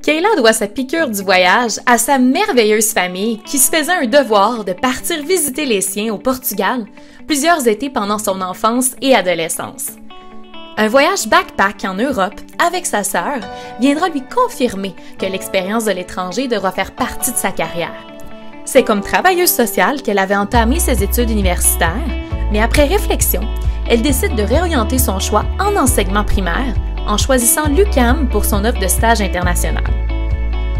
Kayla doit sa piqûre du voyage à sa merveilleuse famille qui se faisait un devoir de partir visiter les siens au Portugal plusieurs étés pendant son enfance et adolescence. Un voyage backpack en Europe avec sa sœur viendra lui confirmer que l'expérience de l'étranger devra faire partie de sa carrière. C'est comme travailleuse sociale qu'elle avait entamé ses études universitaires, mais après réflexion, elle décide de réorienter son choix en enseignement primaire en choisissant l'UQAM pour son offre de stage international.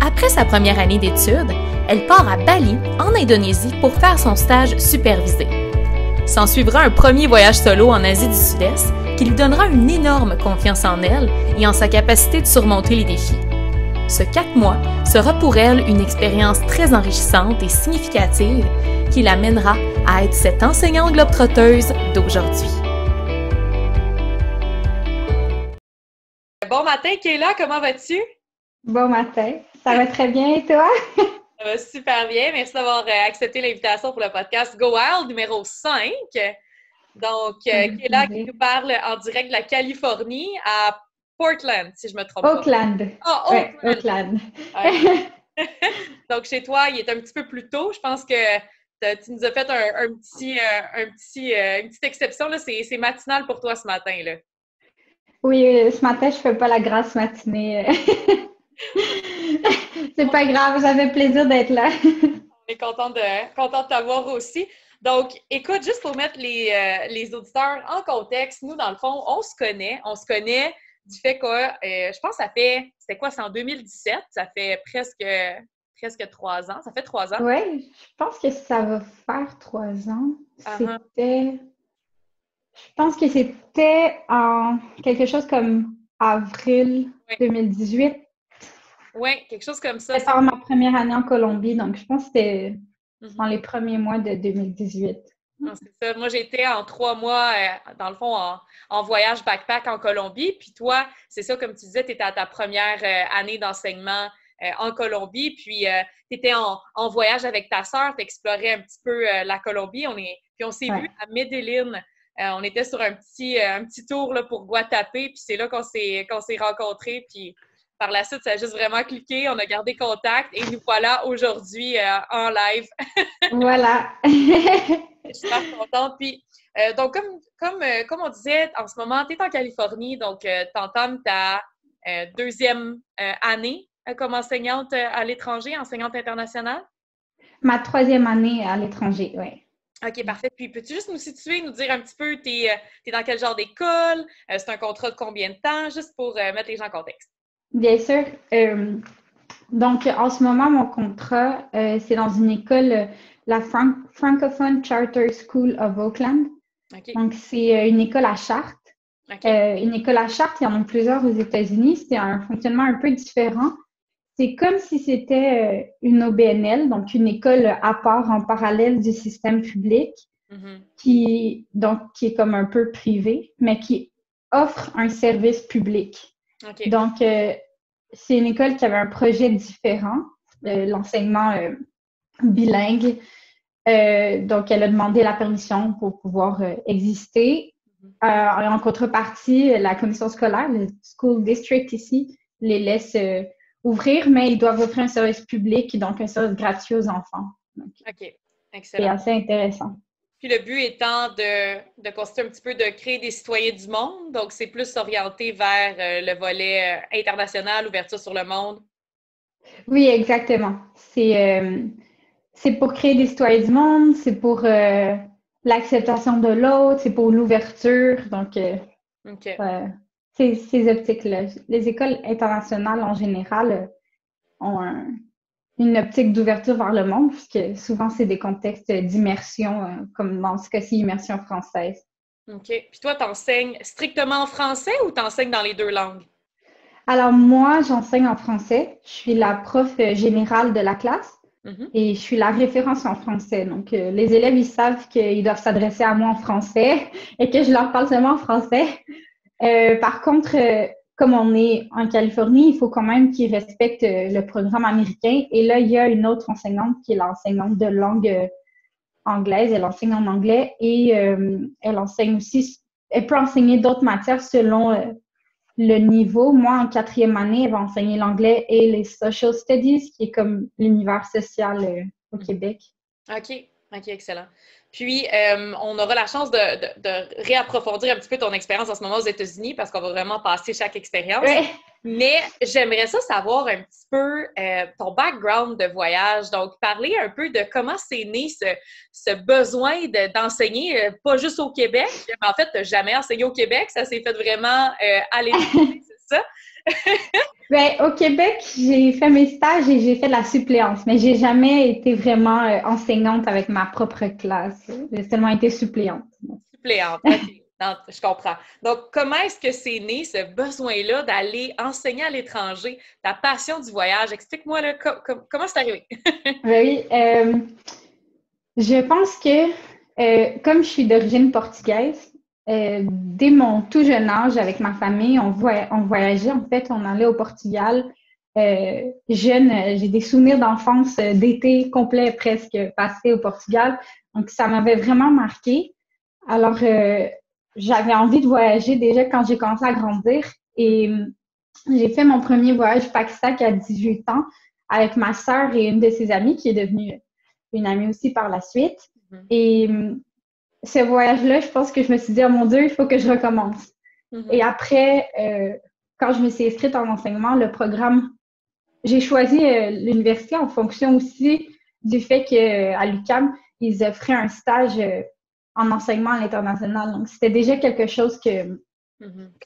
Après sa première année d'études, elle part à Bali, en Indonésie, pour faire son stage supervisé. S'ensuivra un premier voyage solo en Asie du Sud-Est qui lui donnera une énorme confiance en elle et en sa capacité de surmonter les défis. Ce 4 mois sera pour elle une expérience très enrichissante et significative qui l'amènera à être cette enseignante globe-trotteuse d'aujourd'hui. Bon matin, Kayla, comment vas-tu? Bon matin, ça va très bien et toi? Ça va super bien. Merci d'avoir accepté l'invitation pour le podcast Go Wild numéro 5. Donc, Kayla qui nous parle en direct de la Californie à Portland, si je me trompe pas. Oakland. Ah, ouais, Oakland. Ouais. Donc, chez toi, il est un petit peu plus tôt. Je pense que tu nous as fait une petite exception. Là. C'est matinal pour toi ce matin. Là. Oui, ce matin, je fais pas la grasse matinée. C'est pas grave, j'avais plaisir d'être là. On est content de t'avoir aussi. Donc, écoute, juste pour mettre les auditeurs en contexte, nous, dans le fond, on se connaît du fait que, je pense que c'était quoi, c'est en 2017, ça fait presque 3 ans, ça fait 3 ans. Oui, je pense que ça va faire 3 ans. Je pense que c'était en quelque chose comme avril 2018. Oui, quelque chose comme ça. C'était ma première année en Colombie, donc je pense que c'était dans les premiers mois de 2018. Non, c'est ça. Moi, j'étais en 3 mois, dans le fond, en voyage backpack en Colombie. Puis toi, c'est ça, comme tu disais, tu étais à ta première année d'enseignement en Colombie. Puis tu étais en voyage avec ta sœur, tu explorais un petit peu la Colombie. Puis on s'est vu à Medellín. On était sur un petit tour là, pour Guatapé. Puis c'est là qu'on s'est rencontrés. Puis par la suite, ça a juste vraiment cliqué. On a gardé contact et nous voilà aujourd'hui en live. Voilà. Je suis super contente. Puis, donc, comme on disait, en ce moment, tu es en Californie, donc tu entames ta deuxième année comme enseignante à l'étranger, enseignante internationale? Ma 3e année à l'étranger, oui. OK, parfait. Puis, peux-tu juste nous situer, nous dire un petit peu, tu es dans quel genre d'école? C'est un contrat de combien de temps? Juste pour mettre les gens en contexte. Bien sûr. Donc, en ce moment, mon contrat, c'est dans une école, la Francophone Charter School of Oakland. Okay. Donc, c'est une école à charte. Okay. Une école à charte, il y en a plusieurs aux États-Unis. C'est un fonctionnement un peu différent. C'est comme si c'était une OBNL, donc une école à part en parallèle du système public, qui est comme un peu privé, mais qui offre un service public. Okay. Donc, c'est une école qui avait un projet différent, l'enseignement bilingue. Donc, elle a demandé la permission pour pouvoir exister. En contrepartie, la commission scolaire, le school district ici, les laisse ouvrir, mais ils doivent offrir un service public, donc un service gratuit aux enfants. Donc, OK, excellent. C'est assez intéressant. Puis le but étant de constituer un petit peu de créer des citoyens du monde, donc c'est plus orienté vers le volet international, ouverture sur le monde. Oui, exactement. C'est pour créer des citoyens du monde, c'est pour l'acceptation de l'autre, c'est pour l'ouverture. Donc, ces optiques-là. Les écoles internationales, en général, ont une optique d'ouverture vers le monde, puisque souvent, c'est des contextes d'immersion, comme dans ce cas-ci, immersion française. OK. Puis toi, tu enseignes strictement en français ou tu enseignes dans les 2 langues? Alors, moi, j'enseigne en français. Je suis la prof générale de la classe. Et je suis la référence en français. Donc, les élèves, ils savent qu'ils doivent s'adresser à moi en français et que je leur parle seulement en français. Par contre, comme on est en Californie, il faut quand même qu'ils respectent le programme américain. Et là, il y a une autre enseignante qui est l'enseignante de langue anglaise. Elle enseigne en anglais et elle enseigne aussi, elle peut enseigner d'autres matières selon le niveau. Moi, en 4e année, elle va enseigner l'anglais et les social studies, qui est comme l'univers social au Québec. OK. OK, excellent. Puis, on aura la chance de réapprofondir un petit peu ton expérience en ce moment aux États-Unis parce qu'on va vraiment passer chaque expérience. Ouais. Mais j'aimerais ça savoir un petit peu ton background de voyage. Donc, parler un peu de comment c'est né ce besoin d'enseigner, pas juste au Québec, mais en fait, tu n'as jamais enseigné au Québec. Ça s'est fait vraiment à l'étranger, c'est ça? Ben, au Québec, j'ai fait mes stages et j'ai fait de la suppléance, mais j'ai jamais été vraiment enseignante avec ma propre classe. J'ai seulement été suppléante. Suppléante, OK. Non, je comprends. Donc, comment est-ce que c'est né ce besoin-là d'aller enseigner à l'étranger, ta passion du voyage? Explique-moi là, comment c'est arrivé? Oui, je pense que comme je suis d'origine portugaise, dès mon tout jeune âge, avec ma famille, on voyageait. En fait, on allait au Portugal. Jeune, j'ai des souvenirs d'enfance, d'été complet presque passé au Portugal. Donc, ça m'avait vraiment marqué. Alors, j'avais envie de voyager déjà quand j'ai commencé à grandir. Et j'ai fait mon premier voyage pack-sac à 18 ans avec ma sœur et une de ses amies qui est devenue une amie aussi par la suite. Mm-hmm. Et ce voyage-là, je pense que je me suis dit, oh mon Dieu, il faut que je recommence. Mm-hmm. Et après, quand je me suis inscrite en enseignement, le programme, j'ai choisi l'université en fonction aussi du fait qu'à l'UQAM, ils offraient un stage en enseignement à l'international. Donc, c'était déjà quelque chose que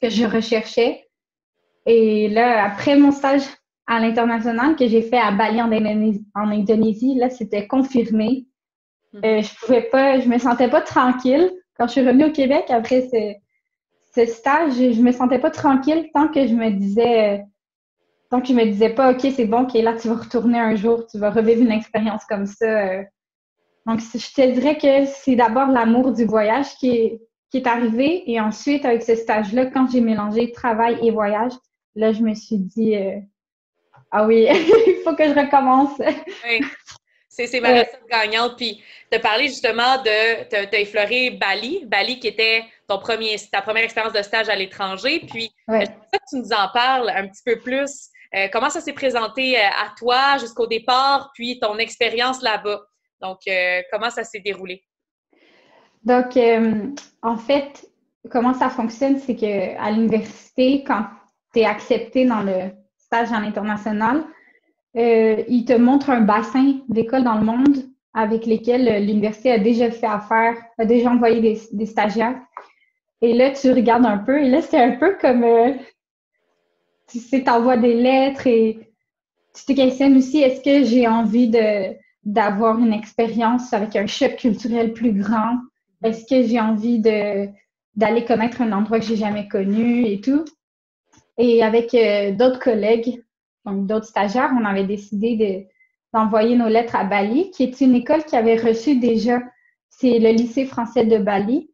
je recherchais. Et là, après mon stage à l'international que j'ai fait à Bali en Indonésie, là, c'était confirmé. Je me sentais pas tranquille. Quand je suis revenue au Québec après ce stage, je me sentais pas tranquille tant que je me disais pas, OK, c'est bon, OK, là, tu vas retourner un jour, tu vas revivre une expérience comme ça. Donc, je te dirais que c'est d'abord l'amour du voyage qui est arrivé. Et ensuite, avec ce stage-là, quand j'ai mélangé travail et voyage, là, je me suis dit, ah oui, il faut que je recommence. Oui. C'est ma recette gagnante. Puis, tu as parlé justement tu as effleuré Bali qui était ta première expérience de stage à l'étranger. Puis, je veux que tu nous en parles un petit peu plus. Comment ça s'est présenté à toi jusqu'au départ, puis ton expérience là-bas? Donc, comment ça s'est déroulé? Donc, en fait, comment ça fonctionne, c'est qu'à l'université, quand tu es accepté dans le stage en international, ils te montrent un bassin d'écoles dans le monde avec lesquelles l'université a déjà fait affaire, a déjà envoyé des stagiaires. Et là, tu regardes un peu. Et là, c'est un peu comme, tu sais, t'envoies des lettres et tu te questionnes aussi, est-ce que j'ai envie d'avoir une expérience avec un choc culturel plus grand? Est-ce que j'ai envie d'aller connaître un endroit que j'ai jamais connu et tout? Et avec d'autres collègues, donc d'autres stagiaires, on avait décidé d'envoyer nos lettres à Bali, qui est une école qui avait reçu déjà, c'est le lycée français de Bali,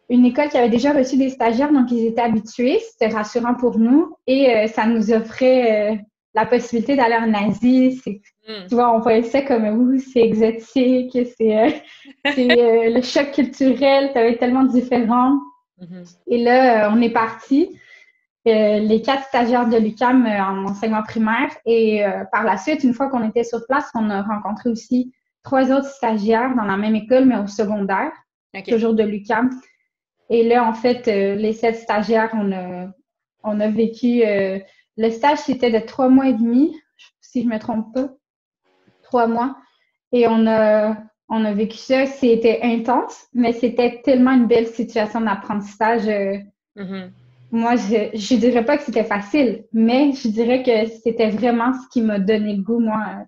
une école qui avait déjà reçu des stagiaires, donc ils étaient habitués, c'était rassurant pour nous, et ça nous offrait la possibilité d'aller en Asie. Tu vois, on voyait ça comme, c'est exotique, c'est le choc culturel, ça va être tellement différent. Et là, on est partis. Les 4 stagiaires de l'UQAM en enseignement primaire. Et par la suite, une fois qu'on était sur place, on a rencontré aussi 3 autres stagiaires dans la même école, mais au secondaire, toujours de l'UQAM. Et là, en fait, les 7 stagiaires, on a vécu... le stage, c'était de 3 mois et demi, si je ne me trompe pas. 3 mois. Et on a vécu ça. C'était intense, mais c'était tellement une belle situation d'apprentissage. Moi, je dirais pas que c'était facile, mais je dirais que c'était vraiment ce qui m'a donné le goût, moi,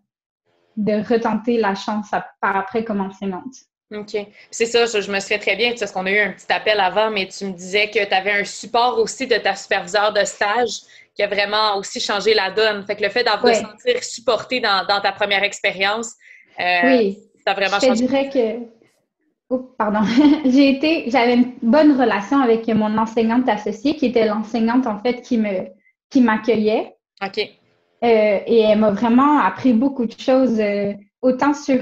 de retenter la chance par après comme enseignante. OK. C'est ça, je me souviens très bien, parce qu'on a eu un petit appel avant, mais tu me disais que tu avais un support aussi de ta superviseure de stage qui a vraiment aussi changé la donne. Fait que le fait de se sentir supporté dans ta première expérience, ça a vraiment changé. Je dirais que... Oh, pardon. J'avais une bonne relation avec mon enseignante associée, qui était l'enseignante, en fait, qui m'accueillait. OK. Et elle m'a vraiment appris beaucoup de choses, autant sur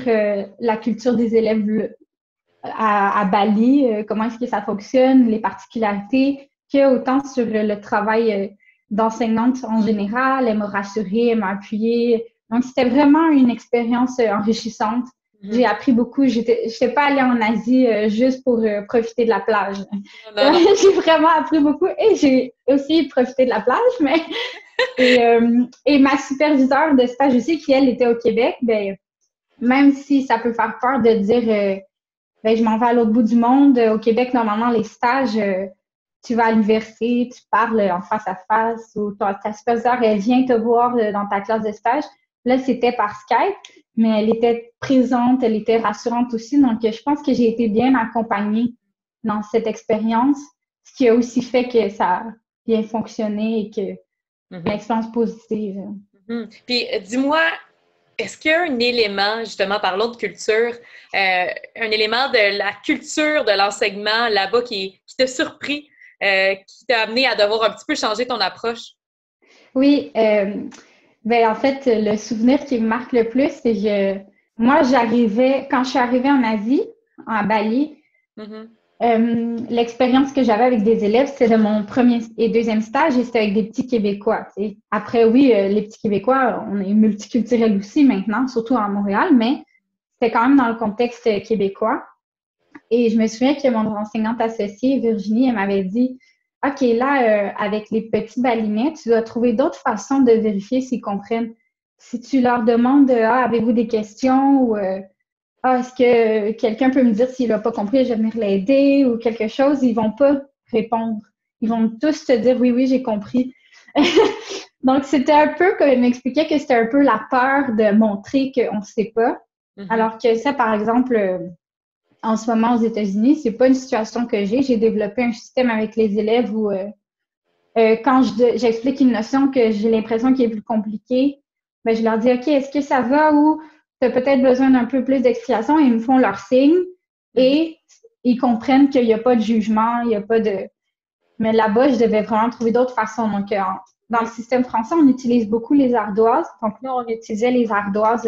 la culture des élèves à Bali, comment est-ce que ça fonctionne, les particularités, qu'autant sur le travail d'enseignante en général. Elle m'a rassurée, elle m'a appuyée. Donc, c'était vraiment une expérience enrichissante. J'ai appris beaucoup. J'étais pas allée en Asie juste pour profiter de la plage. J'ai vraiment appris beaucoup et j'ai aussi profité de la plage, mais et ma superviseure de stage aussi, qui elle était au Québec, ben même si ça peut faire peur de dire ben je m'en vais à l'autre bout du monde. Au Québec, normalement, les stages, tu vas à l'université, tu parles en face à face, ou ta superviseure, elle vient te voir dans ta classe de stage. Là, c'était par Skype, mais elle était présente, elle était rassurante aussi. Donc, je pense que j'ai été bien accompagnée dans cette expérience, ce qui a aussi fait que ça a bien fonctionné et que une expérience positive. Puis, dis-moi, est-ce qu'il y a un élément, justement, parlons de culture, un élément de la culture de l'enseignement là-bas qui t'a surpris, qui t'a amené à devoir un petit peu changer ton approche? Oui, ben en fait, le souvenir qui me marque le plus, c'est que moi, quand je suis arrivée en Asie, à Bali, l'expérience que j'avais avec des élèves, c'était de mon premier et deuxième stage et c'était avec des petits Québécois. T'sais. Après, oui, les petits Québécois, on est multiculturels aussi maintenant, surtout à Montréal, mais c'était quand même dans le contexte québécois. Et je me souviens que mon enseignante associée, Virginie, elle m'avait dit « OK, là, avec les petits balinais, tu dois trouver d'autres façons de vérifier s'ils comprennent. Si tu leur demandes « Ah, avez-vous des questions? » ou ah, est-ce que quelqu'un peut me dire s'il n'a pas compris, je vais venir l'aider ou quelque chose, ils vont pas répondre. Ils vont tous te dire oui, oui, j'ai compris. Donc, c'était un peu, comme il m'expliquait que c'était un peu la peur de montrer qu'on ne sait pas. Alors que ça, par exemple, en ce moment aux États-Unis, c'est pas une situation que j'ai. J'ai développé un système avec les élèves où quand j'explique une notion que j'ai l'impression qu'elle est plus compliquée, ben, je leur dis OK, est-ce que ça va ou tu as peut-être besoin d'un peu plus d'explication, ils me font leur signe et ils comprennent qu'il n'y a pas de jugement, il n'y a pas de... Mais là-bas, je devais vraiment trouver d'autres façons. Donc, dans le système français, on utilise beaucoup les ardoises. Donc, nous, on utilisait les ardoises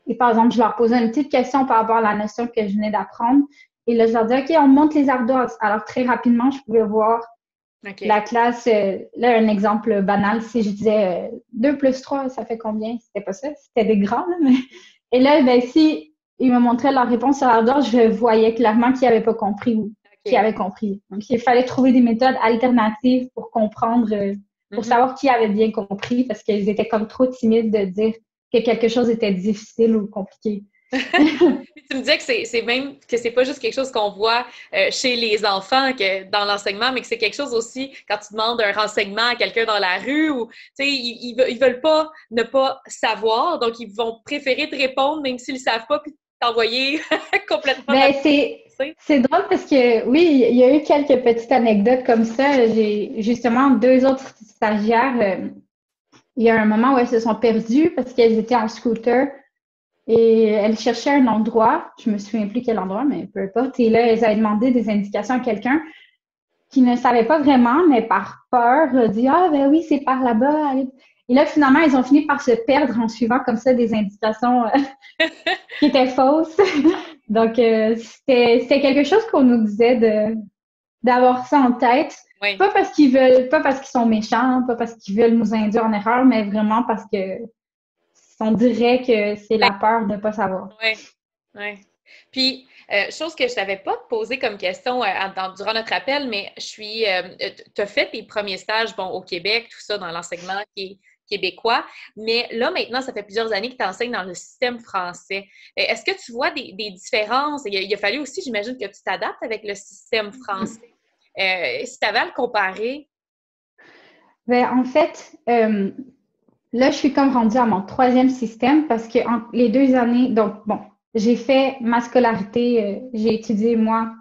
et par exemple, je leur posais une petite question par rapport à la notion que je venais d'apprendre. Et là, je leur disais, OK, on monte les ardoises. Alors, très rapidement, je pouvais voir la classe. Là, un exemple banal, si je disais 2 plus 3, ça fait combien? C'était pas ça, c'était des grands, là, mais... Et là, ben, si ils me montraient leur réponse sur l'ardoise, je voyais clairement qu'ils n'avaient pas compris ou qu'ils avaient compris. Donc, il fallait trouver des méthodes alternatives pour comprendre, pour savoir qui avait bien compris, parce qu'ils étaient comme trop timides de dire que quelque chose était difficile ou compliqué. Tu me disais que c'est même que c'est pas juste quelque chose qu'on voit chez les enfants que dans l'enseignement, mais que c'est quelque chose aussi quand tu demandes un renseignement à quelqu'un dans la rue ou tu sais ils veulent pas ne pas savoir, donc ils vont préférer te répondre même s'ils savent pas puis t'envoyer complètement. Ben c'est drôle parce que oui, il y a eu quelques petites anecdotes comme ça. J'ai justement 2 autres stagiaires. Il y a un moment où elles se sont perdues parce qu'elles étaient en scooter et elles cherchaient un endroit. Je me souviens plus quel endroit, mais peu importe. Et là, elles avaient demandé des indications à quelqu'un qui ne savait pas vraiment, mais par peur, dit « Ah, ben oui, c'est par là-bas. » Et là, finalement, elles ont fini par se perdre en suivant comme ça des indications qui étaient fausses. Donc, c'était quelque chose qu'on nous disait d'avoir ça en tête. Oui. Pas parce qu'ils sont méchants, pas parce qu'ils veulent nous induire en erreur, mais vraiment parce que on dirait que c'est la peur de ne pas savoir. Oui, oui. Puis, chose que je ne t'avais pas posée comme question durant notre appel, mais tu as fait tes premiers stages au Québec, tout ça, dans l'enseignement québécois, mais là, maintenant, ça fait plusieurs années que tu enseignes dans le système français. Est-ce que tu vois des différences? Il a fallu aussi, j'imagine, que tu t'adaptes avec le système français. Si tu avais à le comparer? Ben, en fait, là, je suis comme rendue à mon 3e système parce que les 2 années, donc bon, j'ai fait ma scolarité, j'ai étudié moi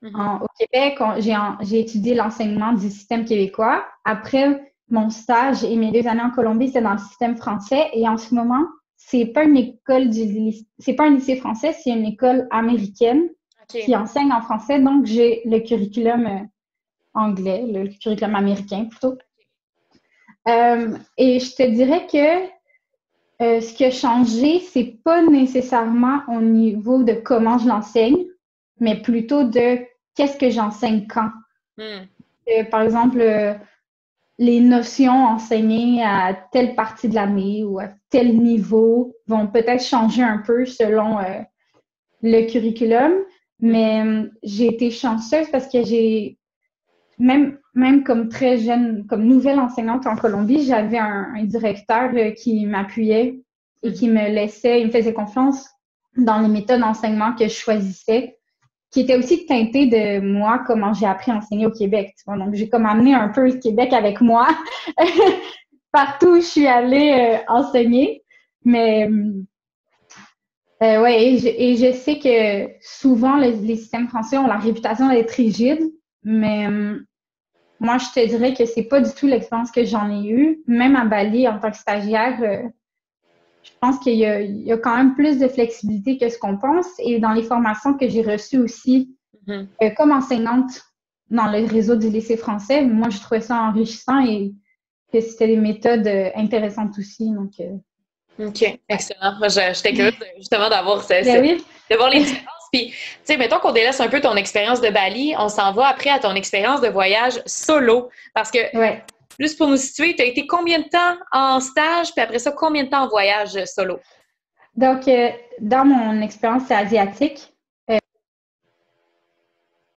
au Québec, j'ai étudié l'enseignement du système québécois. Après mon stage et mes 2 années en Colombie, c'était dans le système français et en ce moment, c'est pas une école c'est pas un lycée français, c'est une école américaine qui enseigne en français, donc j'ai le curriculum anglais, le curriculum américain plutôt. Et je te dirais que ce qui a changé, c'est pas nécessairement au niveau de comment je l'enseigne, mais plutôt de qu'est-ce que j'enseigne quand. par exemple, les notions enseignées à telle partie de l'année ou à tel niveau vont peut-être changer un peu selon le curriculum. Mais j'ai été chanceuse parce que même comme très jeune, comme nouvelle enseignante en Colombie, j'avais un directeur qui m'appuyait et qui il me faisait confiance dans les méthodes d'enseignement que je choisissais, qui était aussi teinté de moi, comment j'ai appris à enseigner au Québec. Tu vois. Donc, j'ai comme amené un peu le Québec avec moi partout où je suis allée enseigner. Mais ouais, et je sais que souvent, les systèmes français ont la réputation d'être rigides, mais moi, je te dirais que c'est pas du tout l'expérience que j'en ai eue. Même à Bali, en tant que stagiaire, je pense qu'il y a quand même plus de flexibilité que ce qu'on pense. Et dans les formations que j'ai reçues aussi, comme enseignante dans le réseau du lycée français, moi, je trouvais ça enrichissant et que c'était des méthodes intéressantes aussi. Donc, OK, excellent. Moi, j'étais curieuse justement d'avoir oui. de voir les différences. Puis, tu sais, mettons qu'on délaisse un peu ton expérience de Bali, on s'en va après à ton expérience de voyage solo. Parce que, juste pour nous situer, tu as été combien de temps en stage, puis après ça, combien de temps en voyage solo? Donc, dans mon expérience asiatique, OK,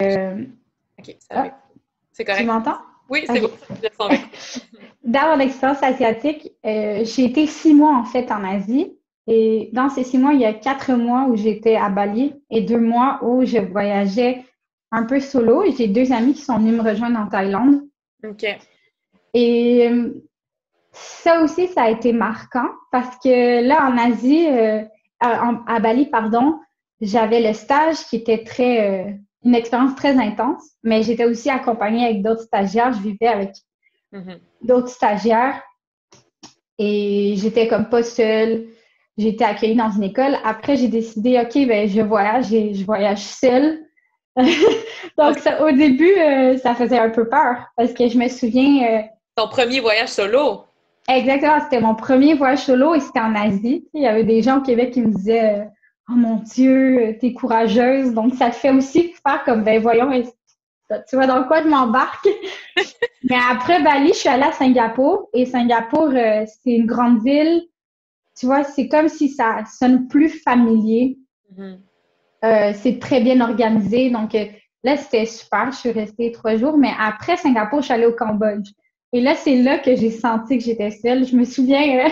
ça va. C'est correct. Tu m'entends? Oui, c'est bon. Dans mon expérience asiatique, j'ai été 6 mois en fait en Asie. Et dans ces 6 mois, il y a 4 mois où j'étais à Bali et 2 mois où je voyageais un peu solo. J'ai 2 amis qui sont venus me rejoindre en Thaïlande. OK. Et ça aussi, ça a été marquant parce que là, en Asie, à Bali, pardon, j'avais le stage qui était une expérience très intense, mais j'étais aussi accompagnée avec d'autres stagiaires. Je vivais avec d'autres stagiaires et j'étais comme pas seule. J'ai été accueillie dans une école. Après, j'ai décidé, OK, ben je voyage et je voyage seule. Donc, au début, ça faisait un peu peur parce que je me souviens... Ton premier voyage solo? Exactement, c'était mon premier voyage solo et c'était en Asie. Il y avait des gens au Québec qui me disaient oh mon Dieu, t'es courageuse. Donc, ça te fait aussi faire comme, ben voyons, tu vois dans quoi je m'embarque? Mais après Bali, je suis allée à Singapour. Et Singapour, c'est une grande ville. Tu vois, c'est comme si ça sonne plus familier. C'est très bien organisé. Donc, là, c'était super. Je suis restée 3 jours. Mais après Singapour, je suis allée au Cambodge. Et là, c'est là que j'ai senti que j'étais seule. Je me souviens...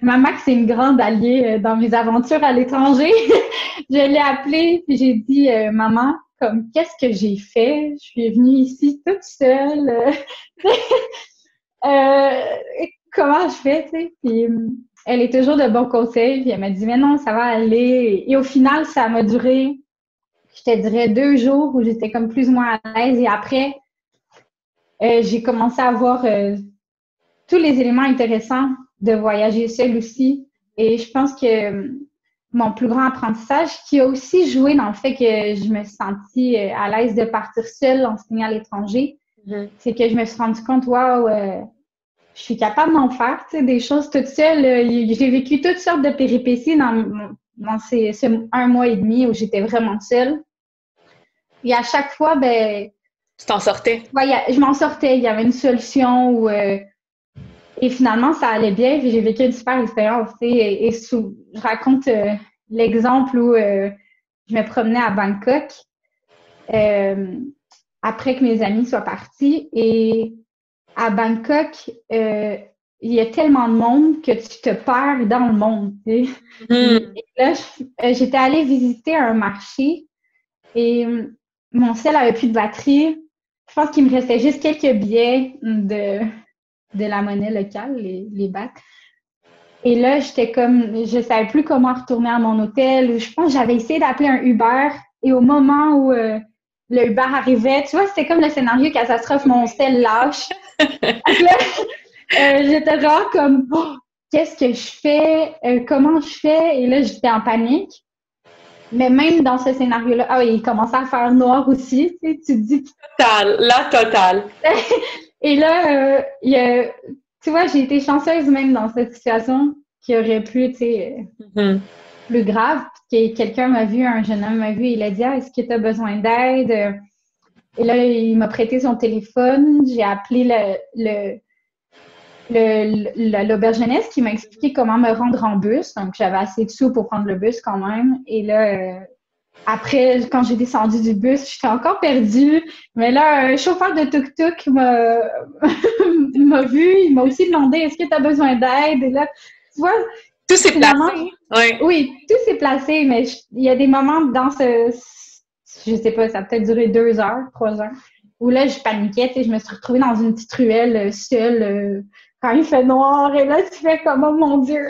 Ma Max, c'est une grande alliée dans mes aventures à l'étranger. Je l'ai appelée puis j'ai dit maman, comme qu'est-ce que j'ai fait? Je suis venue ici toute seule. Comment je fais, tu sais? Puis elle est toujours de bons conseils. Puis elle m'a dit mais non, ça va aller. Et au final, ça m'a duré, je te dirais, 2 jours où j'étais comme plus ou moins à l'aise. Et après, j'ai commencé à voir tous les éléments intéressants de voyager seule aussi. Et je pense que mon plus grand apprentissage, qui a aussi joué dans le fait que je me suis sentie à l'aise de partir seule enseigner à l'étranger, c'est que je me suis rendu compte, waouh, je suis capable d'en faire, tu sais, des choses toute seule. J'ai vécu toutes sortes de péripéties dans ce 1 mois et demi où j'étais vraiment seule. Et à chaque fois, ben... Tu t'en sortais? Ouais, je m'en sortais. Il y avait une solution où... Et finalement, ça allait bien, puis j'ai vécu une super expérience. Et je raconte l'exemple où je me promenais à Bangkok après que mes amis soient partis. Et à Bangkok, il y a tellement de monde que tu te perds dans le monde. Tu sais. Et là, j'étais allée visiter un marché et mon cell avait plus de batterie. Je pense qu'il me restait juste quelques billets de la monnaie locale, les bahts. Et là, j'étais comme, je savais plus comment retourner à mon hôtel. Je pense que j'avais essayé d'appeler un Uber et au moment où le Uber arrivait, tu vois, c'était comme le scénario catastrophe, mon sel lâche. Là, j'étais vraiment comme, oh, qu'est-ce que je fais? Comment je fais? Et là, j'étais en panique. Mais même dans ce scénario-là, ah oui, il commençait à faire noir aussi. Tu sais, tu te dis... La totale. Et là, tu vois, j'ai été chanceuse même dans cette situation qui aurait pu, tu sais, plus grave. Quelqu'un m'a vu, un jeune homme m'a vu, il a dit « Ah, est-ce que tu as besoin d'aide? » Et là, il m'a prêté son téléphone. J'ai appelé l'auberge jeunesse qui m'a expliqué comment me rendre en bus. Donc, j'avais assez de sous pour prendre le bus quand même. Et là, après, quand j'ai descendu du bus, j'étais encore perdue. Mais là, un chauffeur de tuk-tuk m'a vu. Il m'a aussi demandé, est-ce que tu as besoin d'aide? Et là, tu vois, tout s'est placé. Oui, tout s'est placé, mais il y a des moments dans je sais pas, ça a peut-être duré 2 heures, 3 heures, où là, je paniquais, tu sais, je me suis retrouvée dans une petite ruelle seule, quand il fait noir, et là, tu fais comme, oh mon Dieu!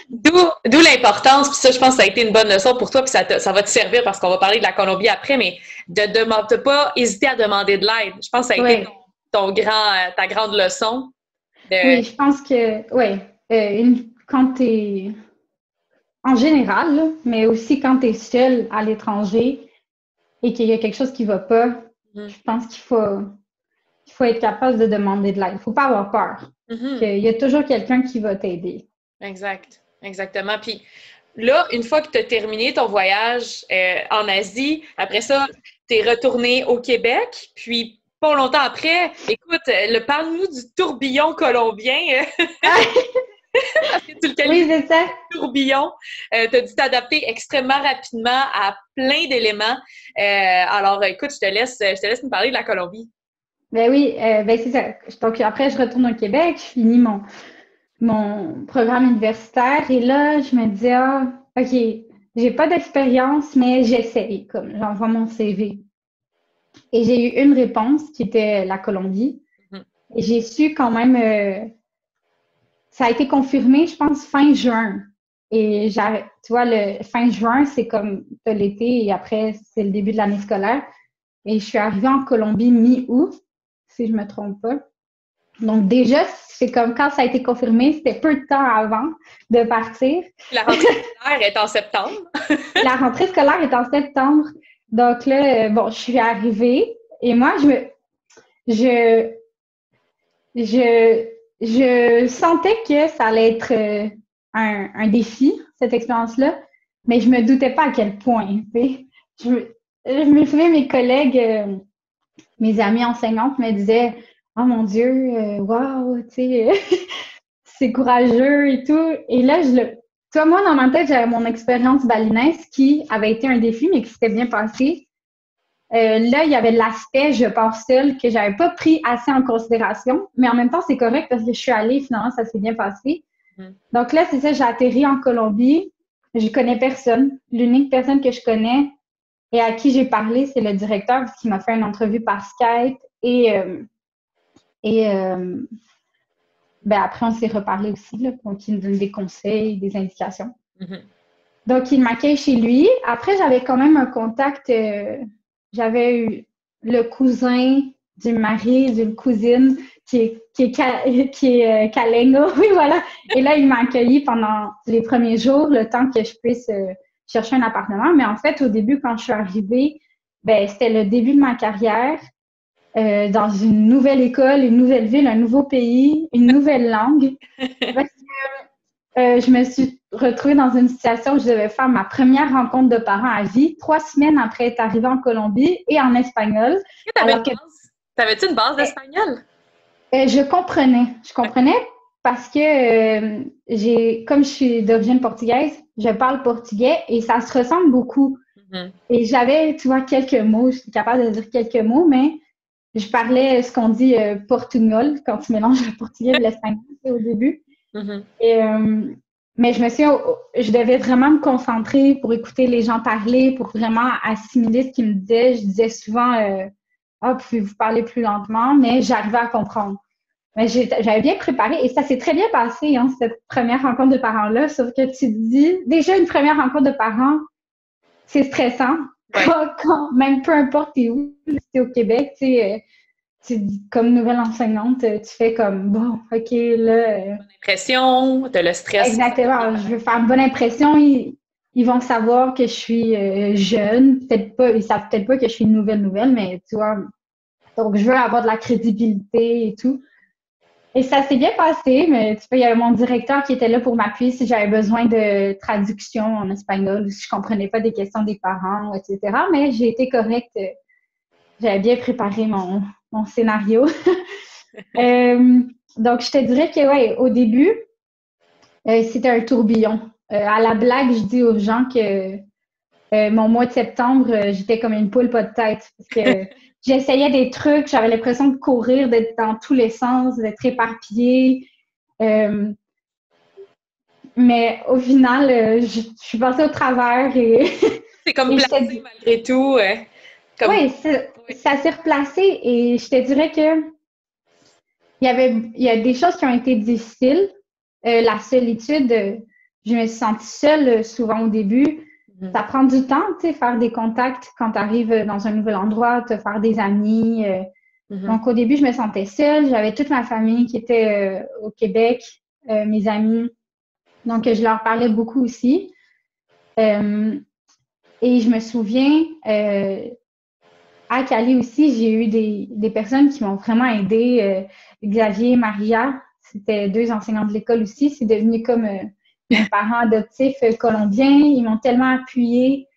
D'où l'importance, puis ça, je pense que ça a été une bonne leçon pour toi, puis ça va te servir parce qu'on va parler de la Colombie après, mais de pas hésiter à demander de l'aide. Je pense que ça a été ta grande leçon. Oui, je pense que, quand t'es, en général, là, mais aussi quand t'es seule à l'étranger et qu'il y a quelque chose qui va pas, je pense qu'il faut être capable de demander de l'aide. Il faut pas avoir peur. Il y a toujours quelqu'un qui va t'aider. Exact. Exactement. Puis là, une fois que tu as terminé ton voyage en Asie, après ça, tu es retourné au Québec, puis pas longtemps après, écoute, parle-nous du tourbillon colombien. Parce que tu le qualifies oui, c'est ça. Tourbillon. Tu as dû t'adapter extrêmement rapidement à plein d'éléments. Alors, écoute, je te laisse nous parler de la Colombie. Ben oui, c'est ça. Donc, après, je retourne au Québec, je finis mon programme universitaire et là, je me dis, OK, j'ai pas d'expérience, mais j'essaye, comme j'envoie mon CV. Et j'ai eu une réponse qui était la Colombie. Et j'ai su quand même, ça a été confirmé, je pense, fin juin. Et tu vois, le fin juin, c'est comme l'été et après, c'est le début de l'année scolaire. Et je suis arrivée en Colombie mi-août, si je me trompe pas. Donc déjà, c'est comme quand ça a été confirmé, c'était peu de temps avant de partir. La rentrée scolaire est en septembre. La rentrée scolaire est en septembre. Donc là, je suis arrivée et moi, je sentais que ça allait être un défi, cette expérience-là, mais je me doutais pas à quel point. Je me souviens, mes collègues, mes amies enseignantes me disaient « Oh mon Dieu, wow, tu sais, c'est courageux et tout. » Et là, tu vois, moi, dans ma tête, j'avais mon expérience balinaise qui avait été un défi, mais qui s'était bien passé. Là, il y avait l'aspect je pars seule que j'avais pas pris assez en considération, mais en même temps, c'est correct parce que je suis allée, finalement, ça s'est bien passé. Donc là, c'est ça, j'ai atterri en Colombie. Je connais personne. L'unique personne que je connais et à qui j'ai parlé, c'est le directeur qui m'a fait une entrevue par Skype et après, on s'est reparlé aussi, là, donc il me donne des conseils, des indications. Donc, il m'accueille chez lui. Après, j'avais quand même un contact... j'avais eu le cousin du mari d'une cousine qui est Kalengo. Oui, voilà. Et là, il m'a accueilli pendant les premiers jours, le temps que je puisse chercher un appartement. Mais en fait, au début, quand je suis arrivée, c'était le début de ma carrière dans une nouvelle école, une nouvelle ville, un nouveau pays, une nouvelle langue. Parce que je me suis retrouvée dans une situation où je devais faire ma première rencontre de parents à vie, 3 semaines après être arrivée en Colombie et en espagnol. T'avais-tu une base d'espagnol? Je comprenais parce que comme je suis d'origine portugaise, je parle portugais et ça se ressemble beaucoup. Et j'avais, tu vois, quelques mots, je suis capable de dire quelques mots, mais je parlais ce qu'on dit portugnol quand tu mélanges le portugais et l'espagnol au début. Mais je devais vraiment me concentrer pour écouter les gens parler, pour vraiment assimiler ce qu'ils me disaient. Je disais souvent pouvez-vous parler plus lentement, mais j'arrivais à comprendre. Mais j'avais bien préparé et ça s'est très bien passé, hein, cette première rencontre de parents-là, sauf que tu te dis, déjà une première rencontre de parents, c'est stressant. Ouais. Même peu importe t'es où, si t'es au Québec, comme nouvelle enseignante, tu fais comme, bon, OK, là... Bonne impression, t'as le stress. Exactement, je veux faire une bonne impression. Ils vont savoir que je suis jeune. Peut-être pas, ils savent peut-être pas que je suis une nouvelle, mais tu vois. Donc, je veux avoir de la crédibilité et tout. Et ça s'est bien passé, mais tu vois, il y avait mon directeur qui était là pour m'appuyer si j'avais besoin de traduction en espagnol ou si je comprenais pas des questions des parents, etc. Mais j'ai été correcte j'avais bien préparé mon scénario. Donc, je te dirais que, ouais, au début, c'était un tourbillon. À la blague, je dis aux gens que mon mois de septembre, j'étais comme une poule pas de tête. Parce que j'essayais des trucs, j'avais l'impression de courir, d'être dans tous les sens, d'être éparpillée. Mais au final, je suis passée au travers et... C'est comme placé malgré tout. Oui, ça s'est replacé et je te dirais que il y a des choses qui ont été difficiles. La solitude, je me suis sentie seule souvent au début. Ça prend du temps, tu sais, faire des contacts quand tu arrives dans un nouvel endroit, te faire des amis. Donc, au début, je me sentais seule. J'avais toute ma famille qui était au Québec, mes amis. Donc, je leur parlais beaucoup aussi. Et je me souviens, à Cali aussi, j'ai eu des personnes qui m'ont vraiment aidée. Xavier et Maria, c'était 2 enseignants de l'école aussi. C'est devenu comme mes parents adoptifs colombiens. Ils m'ont tellement appuyée.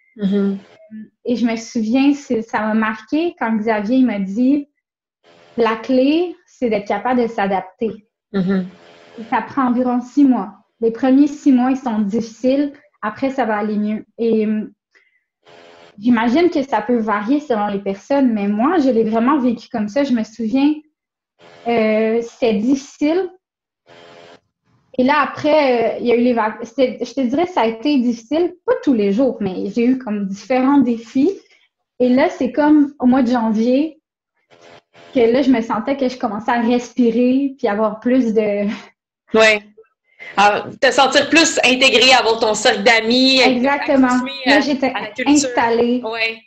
Et je me souviens, ça m'a marqué quand Xavier m'a dit « La clé, c'est d'être capable de s'adapter. Ça prend environ 6 mois. Les premiers 6 mois, ils sont difficiles. Après, ça va aller mieux. » Et j'imagine que ça peut varier selon les personnes, mais moi, je l'ai vraiment vécu comme ça. Je me souviens, c'était difficile. Et là, après, il y a eu les vacances. Je te dirais, ça a été difficile, pas tous les jours, mais j'ai eu comme différents défis. Et là, c'est comme au mois de janvier que là, je me sentais que je commençais à respirer puis avoir plus de... Oui. Te sentir plus intégrée, avoir ton cercle d'amis. Exactement. Là, j'étais installée. Oui.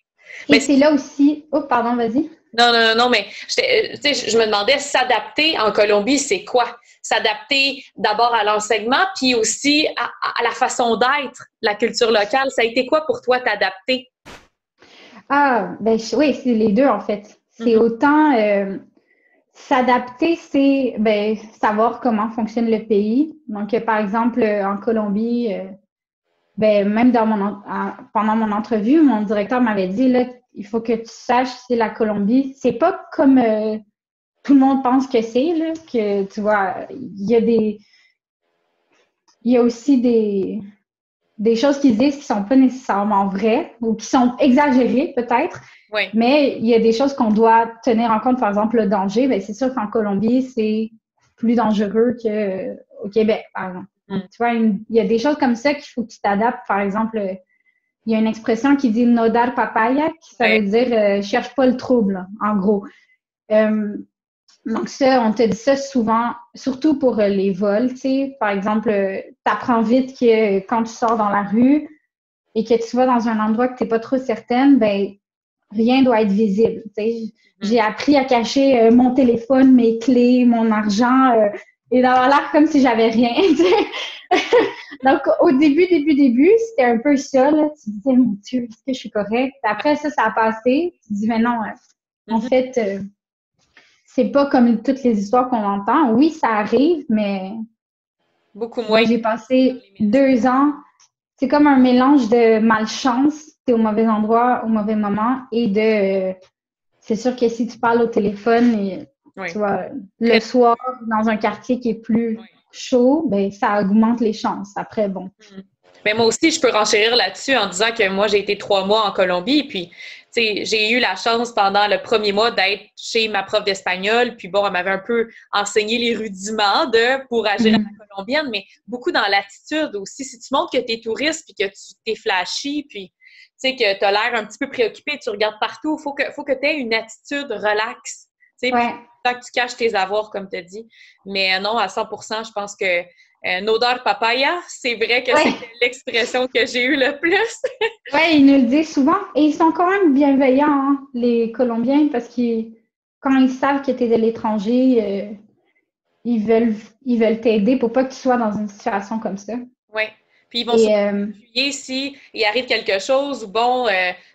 Et c'est là aussi... Oh, pardon, vas-y. Non, mais je me demandais, s'adapter en Colombie, c'est quoi? S'adapter d'abord à l'enseignement, puis aussi à la façon d'être, la culture locale. Ça a été quoi pour toi, t'adapter? Ben oui, c'est les deux, en fait. C'est autant... s'adapter, c'est savoir comment fonctionne le pays. Donc, par exemple, en Colombie, même pendant mon entrevue, mon directeur m'avait dit, là, il faut que tu saches, c'est la Colombie. C'est pas comme tout le monde pense que c'est, là, que tu vois, il y a aussi des choses qu'ils disent qui sont pas nécessairement vraies ou qui sont exagérées peut-être. Oui. Mais il y a des choses qu'on doit tenir en compte, par exemple le danger. Ben, c'est sûr qu'en Colombie, c'est plus dangereux qu'au Québec, par exemple. Donc, tu vois, il y a des choses comme ça qu'il faut que tu t'adaptes. Par exemple, il y a une expression qui dit no dar papaya, qui ça veut dire cherche pas le trouble, en gros. Donc ça, on te dit ça souvent, surtout pour les vols, tu sais. Par exemple, t'apprends vite que quand tu sors dans la rue et que tu vas dans un endroit que t'es pas trop certaine, ben rien doit être visible, tu sais. J'ai appris à cacher mon téléphone, mes clés, mon argent et d'avoir l'air comme si j'avais rien, tu sais. Donc, au début, c'était un peu ça, là. Tu te disais, mon Dieu, est-ce que je suis correcte? Après ça a passé. Tu te dis, mais non, en fait, c'est pas comme toutes les histoires qu'on entend. Oui, ça arrive, mais... Beaucoup moins. J'ai passé 2 ans. C'est comme un mélange de malchance, t'es au mauvais endroit, au mauvais moment, et c'est sûr que si tu parles au téléphone, tu vois, le soir, dans un quartier qui est plus chaud, ben ça augmente les chances. Après, bon. Mais moi aussi, je peux renchérir là-dessus en disant que moi, j'ai été 3 mois en Colombie, puis j'ai eu la chance pendant le premier mois d'être chez ma prof d'espagnol, puis bon, elle m'avait un peu enseigné les rudiments pour agir à la colombienne, mais beaucoup dans l'attitude aussi. Si tu montres que tu es touriste, puis que tu t'es flashy, puis tu sais que tu as l'air un petit peu préoccupé, tu regardes partout, faut que tu aies une attitude relaxe, tu sais, tant que tu caches tes avoirs, comme tu as dit. Mais non, à 100%, je pense que Nodar Papaya, c'est vrai que c'est l'expression que j'ai eue le plus. Oui, ils nous le disent souvent. Et ils sont quand même bienveillants, hein, les Colombiens, parce que quand ils savent que tu es de l'étranger, ils veulent t'aider pour pas que tu sois dans une situation comme ça. Oui. Puis ils vont s'appuyer s'il arrive quelque chose, ou bon,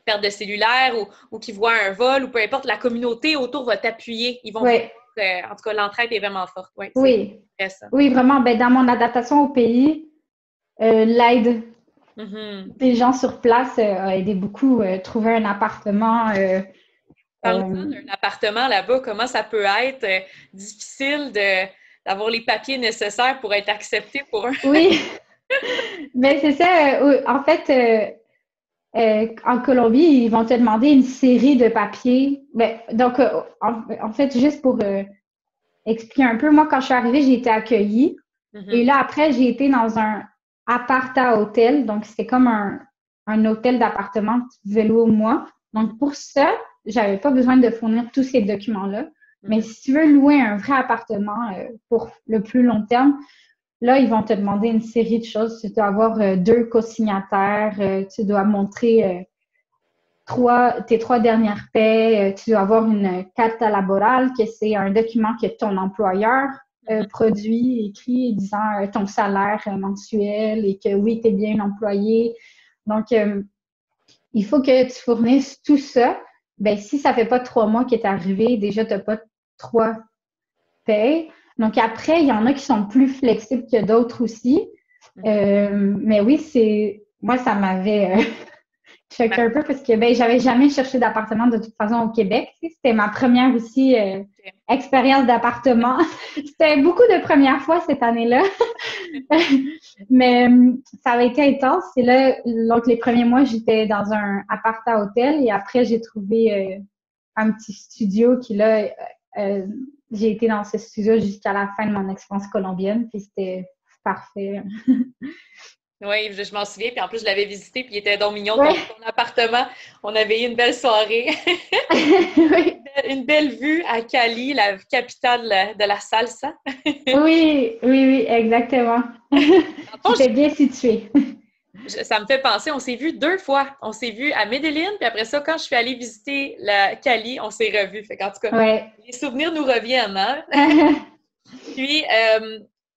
perte de cellulaire, ou qu'ils voient un vol, ou peu importe, la communauté autour va t'appuyer. Ils vont en tout cas, l'entraide est vraiment forte. Oui, vraiment. Ben, dans mon adaptation au pays, l'aide des gens sur place a aidé beaucoup. Trouver un appartement Parle-moi d'un appartement là-bas, comment ça peut être difficile d'avoir les papiers nécessaires pour être accepté pour un... Oui, mais c'est ça. En fait, en Colombie, ils vont te demander une série de papiers. Donc, en fait, juste pour expliquer un peu, moi, quand je suis arrivée, j'ai été accueillie. Et là, après, j'ai été dans un appart-à-hôtel. Donc, c'était comme un hôtel d'appartement que tu pouvais louer au mois. Donc, pour ça, j'avais pas besoin de fournir tous ces documents-là. Mais si tu veux louer un vrai appartement pour le plus long terme, là, ils vont te demander une série de choses. Tu dois avoir 2 co-signataires, tu dois montrer tes 3 dernières paies, tu dois avoir une carta laboral, que c'est un document que ton employeur produit, écrit, disant ton salaire mensuel et que oui, tu es bien employé. Donc, il faut que tu fournisses tout ça. Ben, si ça fait pas 3 mois que tu es arrivé, déjà, tu n'as pas 3 payes. Donc, après, il y en a qui sont plus flexibles que d'autres aussi. Mais oui, moi, ça m'avait choqué un peu parce que j'avais jamais cherché d'appartement de toute façon au Québec. C'était ma première aussi expérience d'appartement. C'était beaucoup de premières fois cette année-là. Mais ça avait été intense. Et là, donc, les premiers mois, j'étais dans un appart-à-hôtel et après, j'ai trouvé un petit studio qui, là, j'ai été dans ce studio jusqu'à la fin de mon expérience colombienne, puis c'était parfait. Oui, je m'en souviens, puis en plus, je l'avais visité, puis il était donc mignon, ton appartement. On avait eu une belle soirée. Oui. Une belle vue à Cali, la capitale de la salsa. Oui, exactement. C'était bien situé. Ça me fait penser, on s'est vu 2 fois. On s'est vu à Medellín, puis après ça, quand je suis allée visiter la Cali, on s'est revus. Fait qu'en tout cas, les souvenirs nous reviennent, hein? Puis,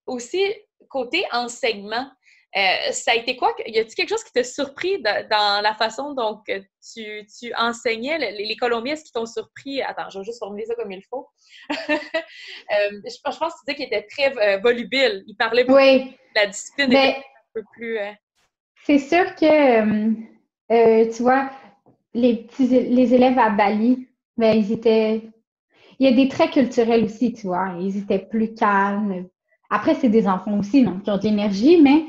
aussi, côté enseignement, ça a été quoi? Y a-t-il quelque chose qui t'a surpris dans la façon dont tu enseignais? Les Colombiens, est-ce qu'ils t'ont surpris? Attends, je vais juste formuler ça comme il faut. Je pense que tu disais qu'il était très volubile. Il parlait beaucoup de la discipline était un peu plus... C'est sûr que, tu vois, les élèves à Bali, il y a des traits culturels aussi, tu vois. Ils étaient plus calmes. Après, c'est des enfants aussi, donc ils ont de l'énergie, mais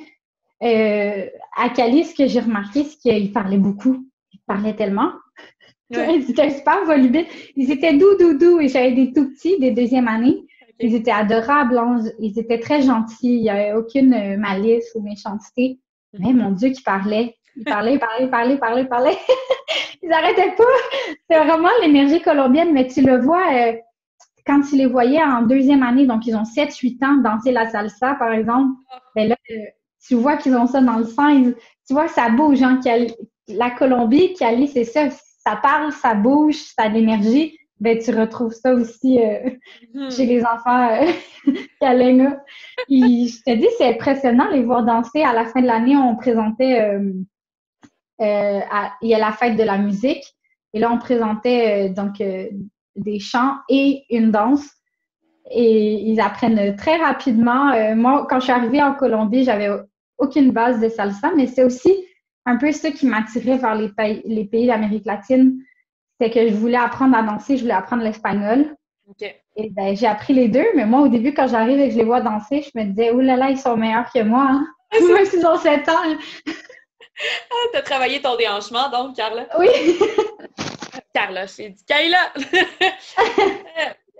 à Cali, ce que j'ai remarqué, c'est qu'ils parlaient beaucoup. Ils parlaient tellement. Ils étaient super volubiles. Ils étaient doux. Et j'avais des tout petits, des 2e année. Ils étaient adorables. Ils étaient très gentils. Il n'y avait aucune malice ou méchanceté. Mais mon Dieu, qu'ils parlaient. Ils parlaient. Ils n'arrêtaient pas. C'est vraiment l'énergie colombienne, mais tu le vois quand tu les voyais en 2e année, donc ils ont 7-8 ans, danser la salsa, par exemple. Ben là, tu vois qu'ils ont ça dans le sang. Tu vois, ça bouge. Hein, la Colombie, Cali, c'est ça. Ça parle, ça bouge, ça a de l'énergie. Ben, tu retrouves ça aussi chez les enfants caliens. Je te dis, c'est impressionnant les voir danser. À la fin de l'année, on présentait, il y a la fête de la musique. Et là, on présentait des chants et une danse. Et ils apprennent très rapidement. Moi, quand je suis arrivée en Colombie, j'avais aucune base de salsa, mais c'est aussi un peu ça qui m'attirait vers les pays d'Amérique latine. C'est que je voulais apprendre à danser, je voulais apprendre l'espagnol. Et ben, j'ai appris les 2, mais moi, au début, quand j'arrive et que je les vois danser, je me disais, oh là là, ils sont meilleurs que moi. Hein? Même s'ils ont 7 ans. Tu as travaillé ton déhanchement, donc, Carla? Oui. Carla, j'ai dit Kayla!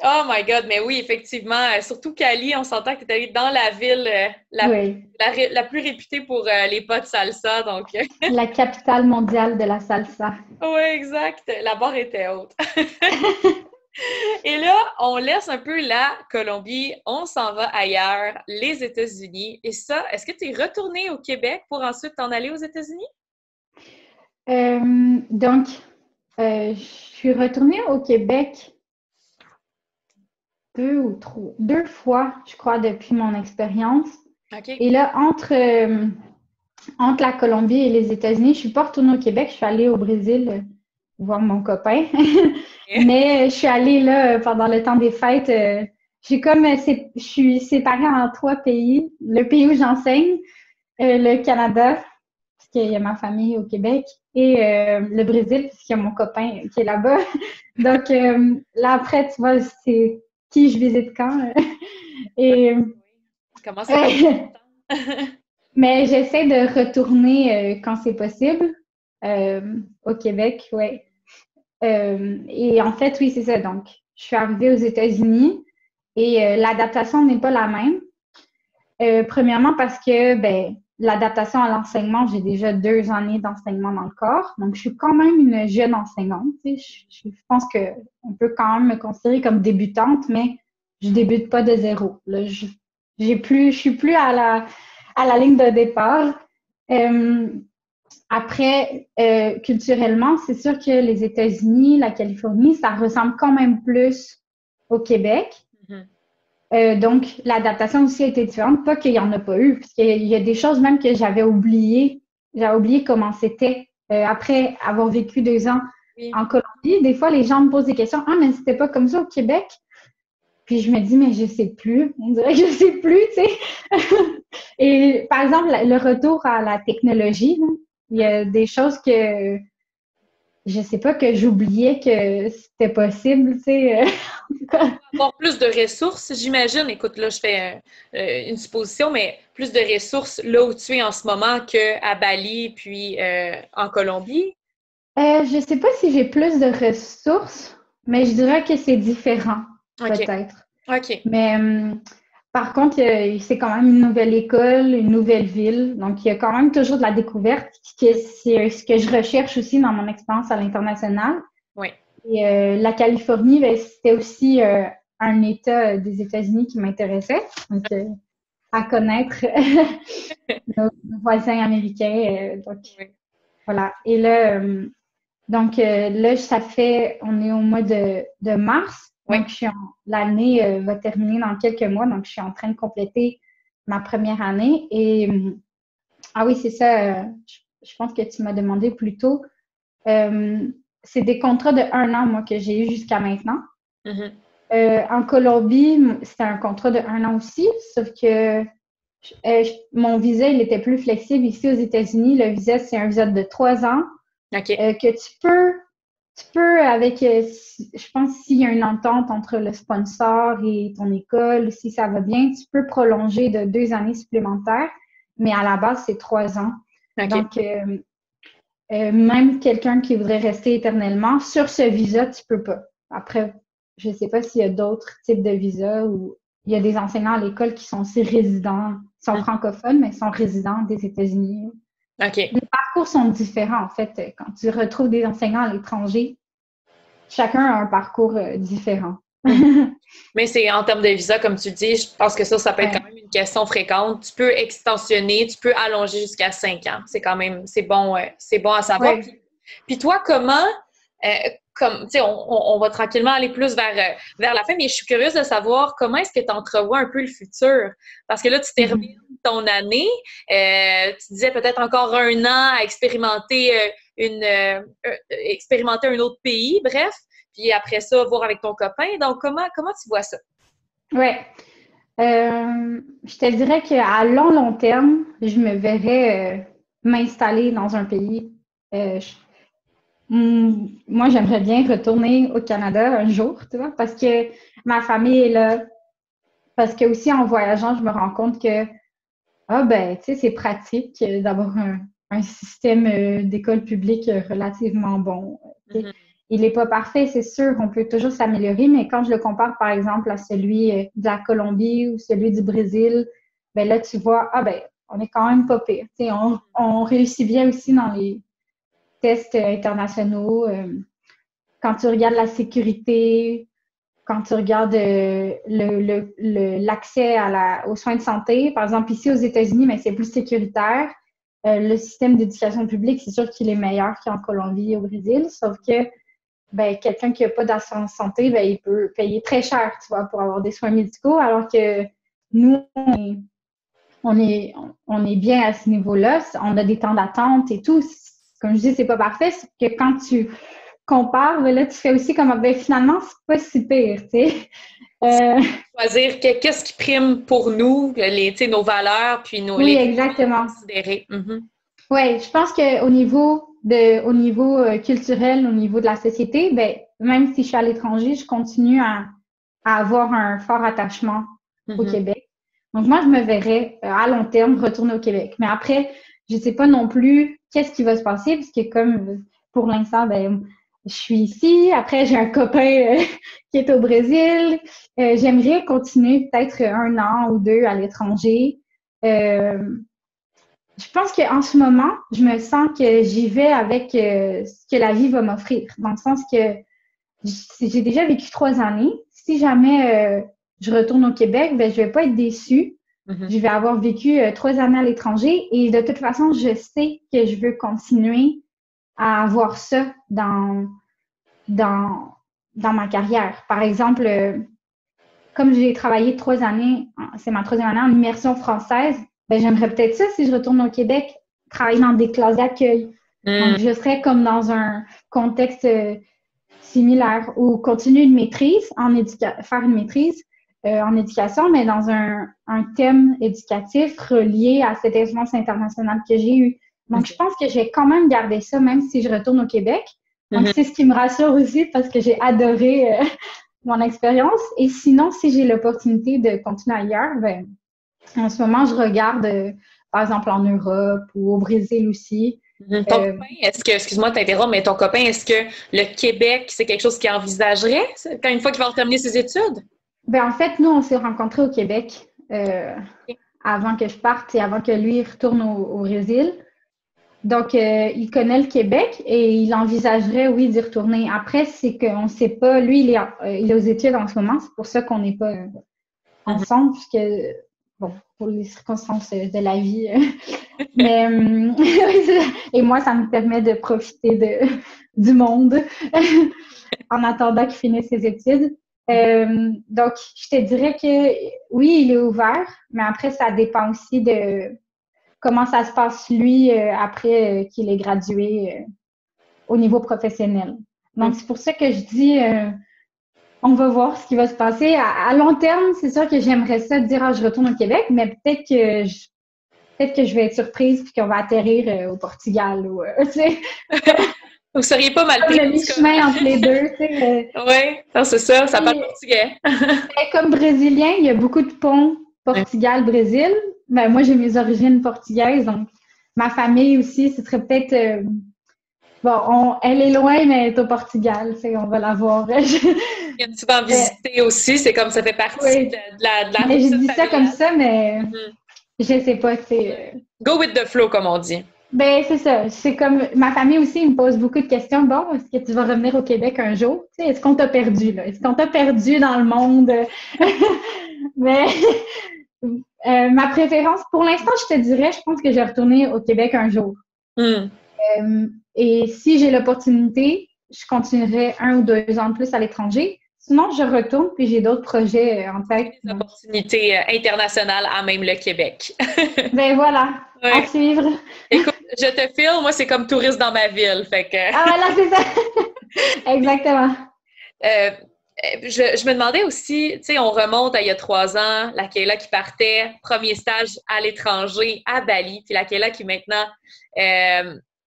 Oh my God, mais oui, effectivement, surtout Cali, on s'entend que tu es allée dans la ville la plus réputée pour les pas de salsa, donc... La capitale mondiale de la salsa. Oui, exact. La barre était haute. Et là, on laisse un peu la Colombie, on s'en va ailleurs, les États-Unis. Et ça, est-ce que tu es retournée au Québec pour ensuite t'en aller aux États-Unis? Donc, je suis retournée au Québec 2 fois, je crois, depuis mon expérience. Et là, entre la Colombie et les États-Unis, je suis pas retournée au Québec, je suis allée au Brésil voir mon copain. Mais je suis allée là pendant le temps des fêtes. Je suis séparée en 3 pays. Le pays où j'enseigne, le Canada, puisqu'il y a ma famille au Québec, et le Brésil, puisqu'il y a mon copain qui est là-bas. Donc, là, après, tu vois, c'est qui je visite quand. Et, comment ça passe? Mais j'essaie de retourner quand c'est possible au Québec, oui. Et en fait, oui, c'est ça. Donc, je suis arrivée aux États-Unis et l'adaptation n'est pas la même. Premièrement parce que ben, l'adaptation à l'enseignement, j'ai déjà 2 années d'enseignement dans le corps. Donc, je suis quand même une jeune enseignante. Tu sais. Je pense qu'on peut quand même me considérer comme débutante, mais je débute pas de zéro. Là, je suis plus à la ligne de départ. Après, culturellement, c'est sûr que les États-Unis, la Californie, ça ressemble quand même plus au Québec. Donc, l'adaptation aussi a été différente. Pas qu'il n'y en a pas eu, parce qu'il y a des choses même que j'avais oubliées. J'avais oublié comment c'était. Après avoir vécu 2 ans en Colombie, des fois, les gens me posent des questions. « Ah, mais c'était pas comme ça au Québec? » Puis je me dis, mais je sais plus. On dirait que je sais plus, tu sais. Et par exemple, le retour à la technologie, là, il y a des choses que je sais pas, que j'oubliais que c'était possible, tu sais. Avoir plus de ressources, j'imagine. Écoute, là, je fais une supposition, mais plus de ressources là où tu es en ce moment qu'à Bali puis en Colombie? Je sais pas si j'ai plus de ressources, mais je dirais que c'est différent, peut-être. OK. Mais par contre, c'est quand même une nouvelle école, une nouvelle ville. Donc, il y a quand même toujours de la découverte, c'est ce que je recherche aussi dans mon expérience à l'international. Oui. Et la Californie, ben, c'était aussi un État des États-Unis qui m'intéressait. Donc, à connaître nos voisins américains. Donc, voilà. Et là, là, on est au mois de mars. Donc, l'année va terminer dans quelques mois. Donc, je suis en train de compléter ma première année. Et, ah oui, c'est ça. Je pense que tu m'as demandé plus tôt. C'est des contrats de 1 an, moi, que j'ai eu jusqu'à maintenant. En Colombie, c'était un contrat de 1 an aussi, sauf que mon visa, il était plus flexible. Ici, aux États-Unis, le visa, c'est un visa de 3 ans. Que tu peux avec, je pense, s'il y a une entente entre le sponsor et ton école, si ça va bien, tu peux prolonger de 2 années supplémentaires, mais à la base, c'est 3 ans. Donc, même quelqu'un qui voudrait rester éternellement, sur ce visa, tu peux pas. Après, je ne sais pas s'il y a d'autres types de visas ou il y a des enseignants à l'école qui sont aussi résidents, qui sont francophones, mais sont résidents des États-Unis. Les parcours sont différents, en fait. Quand tu retrouves des enseignants à l'étranger, chacun a un parcours différent. Mais c'est en termes de visa, comme tu dis, je pense que ça peut être quand même une question fréquente. Tu peux extensionner, tu peux allonger jusqu'à 5 ans. C'est bon à savoir. Puis toi, comment, tu sais, on va tranquillement aller plus vers la fin, mais je suis curieuse de savoir comment est-ce que tu entrevois un peu le futur? Parce que là, tu termines ton année, tu disais peut-être encore 1 an à expérimenter expérimenter un autre pays, bref. Puis après ça, voir avec ton copain. Donc, comment tu vois ça? Oui. Je te dirais qu'à long terme, je me verrais m'installer dans un pays. Moi, j'aimerais bien retourner au Canada un jour, tu vois, parce que ma famille est là. Parce que aussi, en voyageant, je me rends compte que, tu sais, c'est pratique d'avoir un système d'école publique relativement bon. Il n'est pas parfait, c'est sûr, on peut toujours s'améliorer, mais quand je le compare, par exemple, à celui de la Colombie ou celui du Brésil, ben là, tu vois, on est quand même pas pire. Tu sais, on réussit bien aussi dans les tests internationaux. Quand tu regardes la sécurité, quand tu regardes l'accès aux soins de santé, par exemple, ici aux États-Unis, mais c'est plus sécuritaire. Le système d'éducation publique, c'est sûr qu'il est meilleur qu'en Colombie et au Brésil, sauf que quelqu'un qui n'a pas d'assurance santé, il peut payer très cher, tu vois, pour avoir des soins médicaux, alors que nous, on est bien à ce niveau-là. On a des temps d'attente et tout. Comme je dis, c'est pas parfait. C'est que quand tu compares, là, tu fais aussi comme, finalement, c'est pas si pire, tu sais. Choisir qu'est-ce qui prime pour nous, nos valeurs, puis oui, exactement. considérer. Ouais, je pense qu'au niveau culturel, au niveau de la société, ben, même si je suis à l'étranger, je continue à avoir un fort attachement au Québec. Donc, moi, je me verrais à long terme retourner au Québec. Mais après, je sais pas non plus qu'est-ce qui va se passer, parce que comme pour l'instant, ben, je suis ici. Après, j'ai un copain qui est au Brésil. J'aimerais continuer peut-être 1 an ou 2 à l'étranger. Je pense qu'en ce moment, je me sens que j'y vais avec ce que la vie va m'offrir. Dans le sens que j'ai déjà vécu 3 années. Si jamais je retourne au Québec, ben je vais pas être déçue. Je vais avoir vécu 3 années à l'étranger et de toute façon, je sais que je veux continuer à avoir ça dans ma carrière. Par exemple, comme j'ai travaillé 3 années, c'est ma 3e année en immersion française, ben j'aimerais peut-être ça si je retourne au Québec, travailler dans des classes d'accueil. Donc, je serais comme dans un contexte similaire ou continuer une maîtrise faire une maîtrise en éducation, mais dans un thème éducatif relié à cette expérience internationale que j'ai eue. Donc, je pense que j'ai quand même gardé ça, même si je retourne au Québec. Donc, c'est ce qui me rassure aussi parce que j'ai adoré mon expérience. Et sinon, si j'ai l'opportunité de continuer ailleurs, ben, en ce moment, je regarde, par exemple, en Europe ou au Brésil aussi. Ton copain, excuse-moi de t'interrompre, mais ton copain, est-ce que le Québec, c'est quelque chose qu'il envisagerait quand une fois qu'il va terminer ses études? Ben, en fait, nous, on s'est rencontrés au Québec avant que je parte et avant que lui retourne au Brésil. Donc, il connaît le Québec et il envisagerait, oui, d'y retourner. Après, c'est qu'on ne sait pas. Lui, il est aux études en ce moment. C'est pour ça qu'on n'est pas ensemble, puisque, bon, pour les circonstances de la vie. Mais, et moi, ça me permet de profiter du monde en attendant qu'il finisse ses études. Donc, je te dirais que oui, il est ouvert, mais après, ça dépend aussi de comment ça se passe, lui, après qu'il est gradué au niveau professionnel. Donc, c'est pour ça que je dis, on va voir ce qui va se passer. À long terme, c'est sûr que j'aimerais ça dire, je retourne au Québec, mais peut-être que je vais être surprise puis qu'on va atterrir au Portugal ou, tu sais. Vous seriez pas mal pris. Le mi-chemin entre les deux, tu sais. Oui, c'est ça, ça parle portugais. Comme Brésilien, il y a beaucoup de ponts Portugal-Brésil. Ben, moi, j'ai mes origines portugaises, donc ma famille aussi, ce serait peut-être... elle est loin, mais elle est au Portugal, tu sais, on va la voir. Tu vas en visiter aussi, c'est comme ça fait partie de la mais je dis ça comme ça, mais je sais pas, c'est... Go with the flow, comme on dit. Ben, c'est ça. C'est comme ma famille aussi me pose beaucoup de questions. Bon, est-ce que tu vas revenir au Québec un jour? Tu sais, est-ce qu'on t'a perdu, là? Est-ce qu'on t'a perdu dans le monde? Mais ma préférence, pour l'instant, je te dirais, je pense que je vais retourner au Québec un jour. Et si j'ai l'opportunité, je continuerai 1 ou 2 ans de plus à l'étranger. Sinon, je retourne, puis j'ai d'autres projets en tête. Des opportunités internationales à même le Québec. Ben voilà, à suivre. Écoute, je te file, moi, c'est comme touriste dans ma ville, fait que... Ah voilà, c'est ça! Exactement. Je me demandais aussi, tu sais, on remonte à il y a 3 ans, la Kayla qui partait, premier stage à l'étranger, à Bali, puis la Kayla qui maintenant...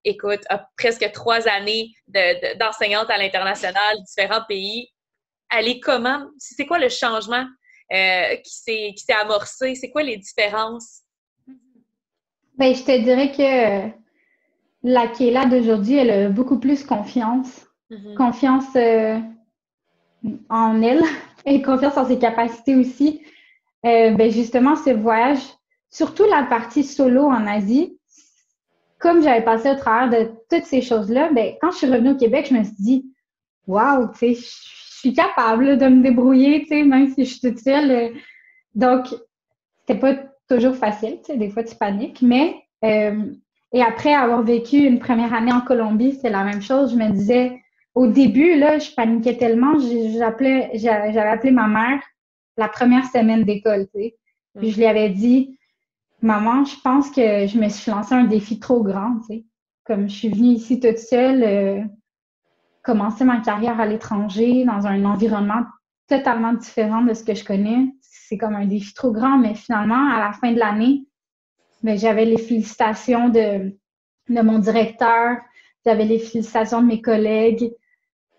écoute, a presque 3 années d'enseignante à l'international, différents pays. Elle est comment? C'est quoi le changement qui s'est amorcé? C'est quoi les différences? Ben, je te dirais que la Kayla d'aujourd'hui, elle a beaucoup plus confiance. Confiance en elle et confiance en ses capacités aussi. Ben, justement, ce voyage, surtout la partie solo en Asie, comme j'avais passé au travers de toutes ces choses-là, ben, quand je suis revenue au Québec, je me suis dit, waouh, tu sais, je suis capable de me débrouiller, tu sais, même si je suis toute seule. Donc, c'était pas toujours facile, tu sais, des fois tu paniques, mais et après avoir vécu une première année en Colombie, c'est la même chose. Je me disais, au début, là, je paniquais tellement, j'avais appelé ma mère la première semaine d'école, tu sais. Puis je lui avais dit, maman, je pense que je me suis lancé un défi trop grand, tu sais. Comme je suis venue ici toute seule, commencer ma carrière à l'étranger, dans un environnement totalement différent de ce que je connais. C'est comme un défi trop grand, mais finalement, à la fin de l'année, ben, j'avais les félicitations de de mon directeur, j'avais les félicitations de mes collègues.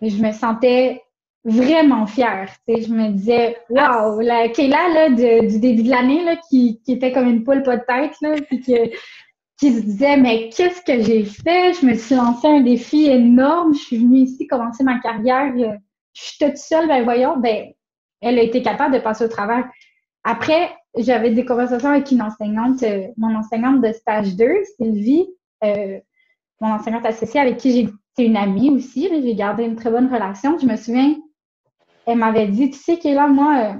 Et je me sentais vraiment fière. Tu sais, je me disais, waouh, la Kayla là, du début de l'année là, qui était comme une poule pas de tête, là, puis qui se disait, mais qu'est-ce que j'ai fait? Je me suis lancé un défi énorme. Je suis venue ici commencer ma carrière. Je suis toute seule, ben voyons, ben, elle a été capable de passer au travers. Après, j'avais des conversations avec une enseignante, mon enseignante de stage 2, Sylvie, mon enseignante associée avec qui c'est une amie aussi. J'ai gardé une très bonne relation. Je me souviens, elle m'avait dit, tu sais, Kayla, moi,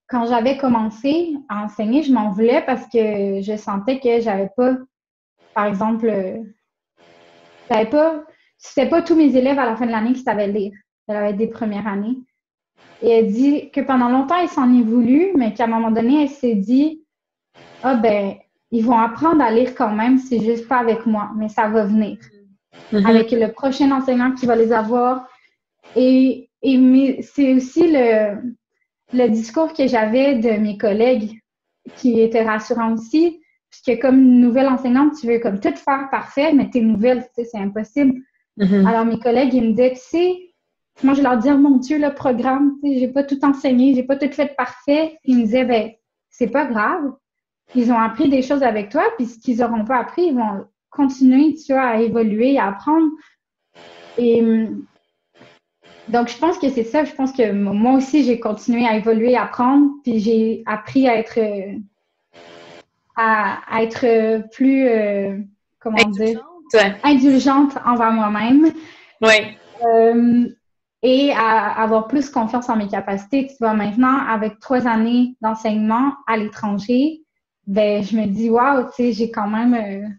quand j'avais commencé à enseigner, je m'en voulais parce que je sentais que j'avais pas, par exemple, c'était pas tous mes élèves à la fin de l'année qui savaient lire. Elle avait des premières années. Et elle dit que pendant longtemps, elle s'en est voulu, mais qu'à un moment donné, elle s'est dit, ah ben, ils vont apprendre à lire quand même, c'est juste pas avec moi, mais ça va venir. Avec le prochain enseignant qui va les avoir. Et c'est aussi le discours que j'avais de mes collègues qui était rassurant aussi, puisque comme nouvelle enseignante, tu veux comme tout faire parfait, mais t'es nouvelle, tu sais, c'est impossible. Alors mes collègues, ils me disaient, tu sais, moi je leur disais, oh, mon Dieu, le programme, tu sais, j'ai pas tout enseigné, j'ai pas tout fait parfait. Ils me disaient, ben, c'est pas grave. Ils ont appris des choses avec toi, puis ce qu'ils n'auront pas appris, ils vont continuer, tu vois, à évoluer, à apprendre. Et donc, je pense que c'est ça. Je pense que moi aussi, j'ai continué à évoluer, à apprendre, puis j'ai appris à être plus, comment dire, indulgente envers moi-même. Oui. Et à avoir plus confiance en mes capacités. Tu vois, maintenant, avec 3 années d'enseignement à l'étranger, ben, je me dis, waouh, tu sais, j'ai quand même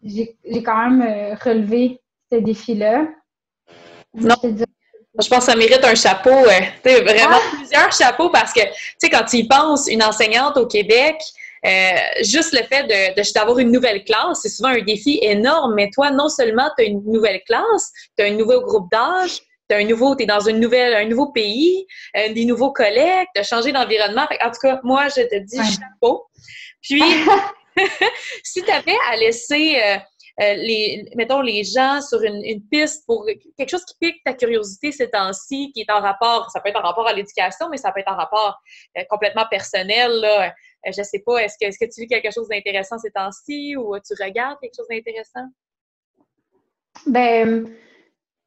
relevé ce défi-là. Non. Je pense que ça mérite un chapeau, vraiment plusieurs chapeaux parce que, tu sais, quand tu y penses, une enseignante au Québec, juste le fait d'avoir une nouvelle classe, c'est souvent un défi énorme, mais toi, non seulement tu as une nouvelle classe, tu as un nouveau groupe d'âge, t'es dans un nouveau pays, des nouveaux collègues, tu as changé d'environnement. En tout cas, moi, je te dis chapeau. Puis, si tu avais à laisser... mettons, les gens sur une piste pour quelque chose qui pique ta curiosité ces temps-ci, qui est en rapport, ça peut être en rapport à l'éducation, mais ça peut être en rapport complètement personnel, là. Je sais pas, est-ce que tu lis quelque chose d'intéressant ces temps-ci ou tu regardes quelque chose d'intéressant? Ben,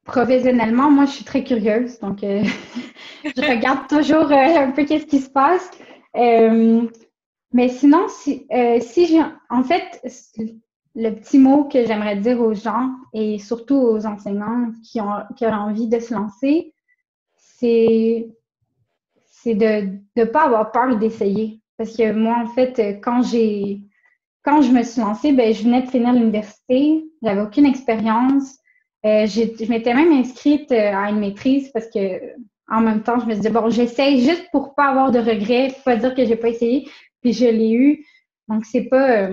professionnellement, moi, je suis très curieuse, donc je regarde toujours un peu qu'est-ce qui se passe. Mais sinon, en fait, le petit mot que j'aimerais dire aux gens et surtout aux enseignants qui ont envie de se lancer, c'est de ne pas avoir peur d'essayer. Parce que moi, en fait, quand je me suis lancée, ben, je venais de finir l'université, j'avais aucune expérience. Je m'étais même inscrite à une maîtrise parce que en même temps, je me disais, bon, j'essaye juste pour pas avoir de regrets, pour pas dire que j'ai pas essayé, puis je l'ai eu. Donc, c'est pas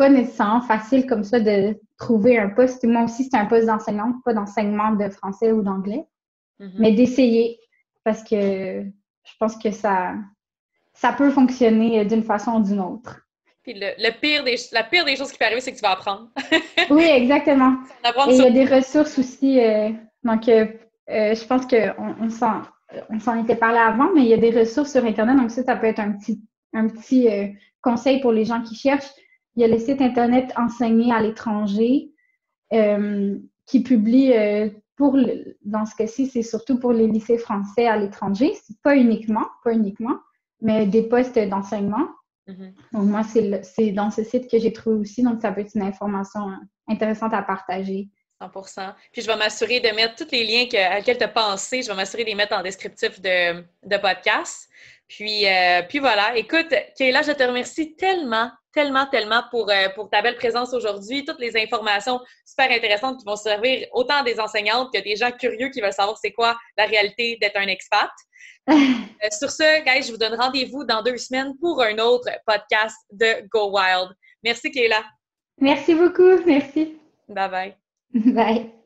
nécessairement facile comme ça de trouver un poste. Moi aussi, c'est un poste d'enseignante, pas d'enseignement de français ou d'anglais, mais d'essayer parce que je pense que ça peut fonctionner d'une façon ou d'une autre. Puis la pire des choses qui peut arriver, c'est que tu vas apprendre. Oui, exactement. Et il y a des ressources aussi. Donc, je pense qu'on s'en était parlé avant, mais il y a des ressources sur Internet. Donc, ça peut être un petit conseil pour les gens qui cherchent. Il y a le site Internet Enseigner à l'étranger qui publie, dans ce cas-ci, c'est surtout pour les lycées français à l'étranger. C'est pas uniquement, mais des postes d'enseignement. Donc, moi, c'est dans ce site que j'ai trouvé aussi. Donc, ça peut être une information intéressante à partager. 100%. Puis, je vais m'assurer de mettre tous les liens auxquels tu as pensé. Je vais m'assurer de les mettre en descriptif de podcast. Puis voilà. Écoute, Kayla, je te remercie tellement pour ta belle présence aujourd'hui. Toutes les informations super intéressantes qui vont servir autant des enseignantes que des gens curieux qui veulent savoir c'est quoi la réalité d'être un expat. Sur ce, guys, je vous donne rendez-vous dans 2 semaines pour un autre podcast de Go Wild. Merci, Kayla. Merci beaucoup. Merci. Bye-bye. Bye.